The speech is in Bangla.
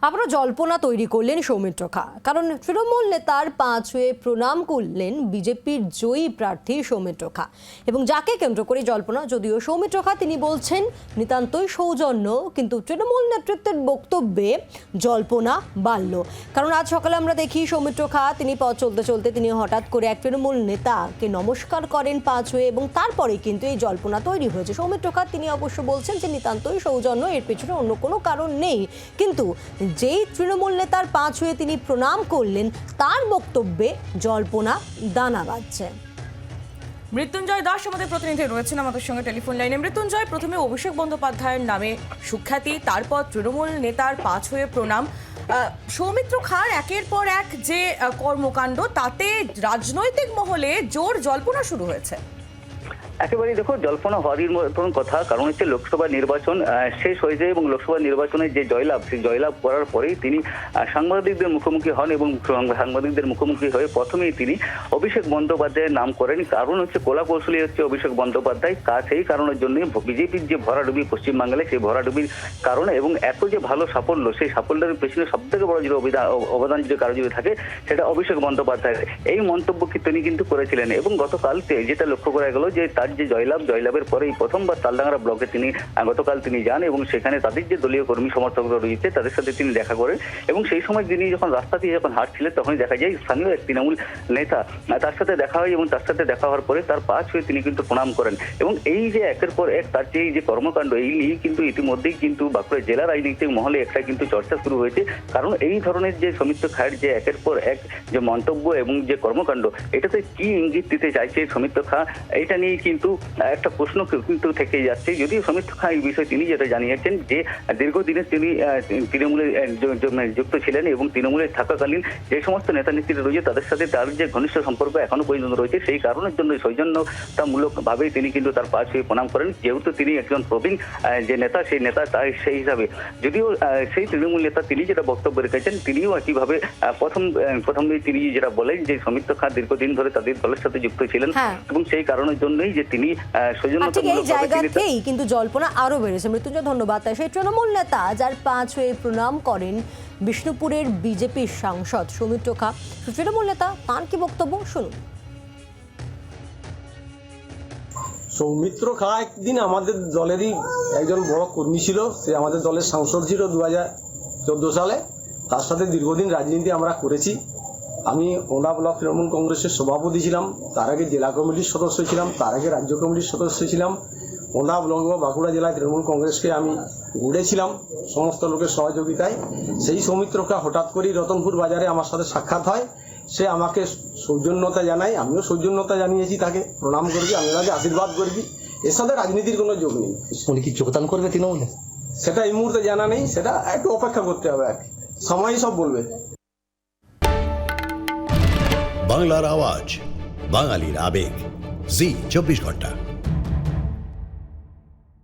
আবারও জল্পনা তৈরি করলেন সৌমিত্র খা। কারণ তৃণমূল নেতার পা ছুঁয়ে প্রণাম করলেন বিজেপির জয়ী প্রার্থী সৌমিত্র খা, এবং যাকে কেন্দ্র করে জল্পনা, যদিও সৌমিত্র খা তিনি বলছেন নিতান্তই সৌজন্য, কিন্তু তৃণমূল নেতৃত্বের বক্তব্যে জল্পনা বাড়ল। কারণ আজ সকালে আমরা দেখি সৌমিত্র খা তিনি পথ চলতে চলতে তিনি হঠাৎ করে এক তৃণমূল নেতাকে নমস্কার করেন পা ছুঁয়ে, এবং তারপরে কিন্তু এই জল্পনা তৈরি হয়েছে। সৌমিত্র খা তিনি অবশ্য বলছেন যে নিতান্তই সৌজন্য, এর পেছনে অন্য কোনো কারণ নেই। কিন্তু যেই তৃণমূল নেতার পা ছুঁয়ে তিনি প্রণাম করলেন তার বক্তব্যে জল্পনা দানা বাঁধছে। মৃত্যুঞ্জয় দাস আমাদের প্রতিনিধি রয়েছেন আমাদের সঙ্গে টেলিফোন লাইনে। মৃত্যুঞ্জয়, প্রথমে অভিষেক বন্দ্যোপাধ্যায়ের নামে সুখ্যাতি, তারপর তৃণমূল নেতার পা ছুঁয়ে প্রণাম, সৌমিত্র খার একের পর এক যে কর্মকাণ্ড, তাতে রাজনৈতিক মহলে জোর জল্পনা শুরু হয়েছে। একেবারেই দেখো, জল্পনা হওয়ারই মতন কথা। কারণ হচ্ছে লোকসভা নির্বাচন শেষ হয়েছে এবং লোকসভা নির্বাচনে যে জয়লাভ, সেই জয়লাভ করার পরেই তিনি সাংবাদিকদের মুখোমুখি হন এবং সাংবাদিকদের মুখোমুখি হয়ে প্রথমেই তিনি অভিষেক বন্দ্যোপাধ্যায়ের নাম করেন। কারণ হচ্ছে কলা কৌশলী হচ্ছে অভিষেক বন্দ্যোপাধ্যায়। সেই কারণের জন্যই বিজেপির যে ভরাডুবি পশ্চিমবাংলায়, সেই ভরাডুবির কারণে এবং এত যে ভালো সাফল্য, সেই সাফল্যের পেছনে সব থেকে বড় যদি অবদান যদি কারো যদি থাকে সেটা অভিষেক বন্দ্যোপাধ্যায়ের। এই মন্তব্য তিনি কিন্তু করেছিলেন এবং গতকাল যেটা লক্ষ্য করা গেল যে তার যে জয়লাভের পরেই প্রথমবার তালডাংরা ব্লকে তিনি গতকাল তিনি যান এবং সেখানে তাদের যে দলীয় কর্মী সমর্থকরা রয়েছে তাদের সাথে তিনি দেখা করেন। এবং সেই সময় তিনি যখন রাস্তা দিয়ে যখন হাঁটছিলেন তখনই দেখা যায় স্থানীয় এক তৃণমূল নেতা, তার সাথে দেখা হয় এবং তার সাথে দেখা হওয়ার পরে তার পা ছুঁয়ে তিনি কিন্তু প্রণাম করেন। এবং এই যে একের পর এক তার যে কর্মকাণ্ড, এই নিয়ে কিন্তু ইতিমধ্যেই কিন্তু বাঁকুড়া জেলা রাজনৈতিক মহলে একটা কিন্তু চর্চা শুরু হয়েছে। কারণ এই ধরনের যে সৌমিত্র খায়ের যে একের পর এক যে মন্তব্য এবং যে কর্মকাণ্ড, এটাতে কি ইঙ্গিত দিতে চাইছে সৌমিত্র খা, এটা নিয়ে কিন্তু একটা প্রশ্ন কিন্তু থেকেই যাচ্ছে। যদিও সৌমিত্র খা এই বিষয়ে তিনি যেটা জানিয়েছেন যে দীর্ঘদিনে তিনি তৃণমূলে যুক্ত ছিলেন এবং তৃণমূলে থাকাকালীন যে সমস্ত নেতা নেত্রীরা রয়েছে তাদের সাথে তার যে ঘনিষ্ঠ সম্পর্ক এখনো পর্যন্ত রয়েছে, সেই কারণের জন্য সৌজন্যতামূলকভাবেই তিনি কিন্তু তার পা ছুঁয়ে প্রণাম করেন। যেহেতু তিনি একজন প্রবীণ যে নেতা, সেই নেতা সেই হিসাবে, যদিও সেই তৃণমূল নেতা তিনি যেটা বক্তব্য রেখেছেন, তিনিও একইভাবে প্রথমে তিনি যেটা বলেন যে সৌমিত্র খা দীর্ঘদিন ধরে তাদের দলের সাথে যুক্ত ছিলেন এবং সেই কারণের জন্যই যে তিনি এই জায়গাতেই কিন্তু জল্পনা আরো বেড়েছে। মৃত্যুঞ্জয়, ধন্যবাদ। সেই তৃণমূল নেতা যার পা ছুঁয়ে প্রণাম করেন বিষ্ণুপুরের বিজেপির সাংসদ সৌমিত্র খা, তৃণমূল নেতা তার কি বক্তব্য শুনুন। সৌমিত্র খা একদিন আমাদের দলেরই একজন বড় কর্মী ছিল, সে আমাদের দলের সাংসদ ছিল 2014 সালে। তার সাথে দীর্ঘদিন রাজনীতি আমরা করেছি। আমি ওন্দা ব্লক তৃণমূল কংগ্রেসের সভাপতি ছিলাম, তার আগে জেলা কমিটির সদস্য ছিলাম, তার আগে রাজ্য কমিটির সদস্য ছিলাম। ওন্দা ব্লক বা বাঁকুড়া জেলায় তৃণমূল কংগ্রেসকে আমি গড়েছিলাম সমস্ত লোকের সহযোগিতায়। সেই সৌমিত্র খা হঠাৎ করেই রতনপুর বাজারে আমার সাথে সাক্ষাৎ হয়। সে আমাকে সৌজন্যতা জানায়, আমিও সৌজন্যতা জানিয়েছি, তাকে প্রণাম করবি, আমি তাকে আশীর্বাদ করবি। এর সাথে রাজনীতির কোনো যোগ নেই। উনি কি যোগদান করবে তৃণমূলে? সেটা এই মুহূর্তে জানা নেই, সেটা একটু অপেক্ষা করতে হবে আর কি, সময়ই সব বলবে। বাংলার আওয়াজ, বাঙালির আবেগ, জি 24 ঘন্টা।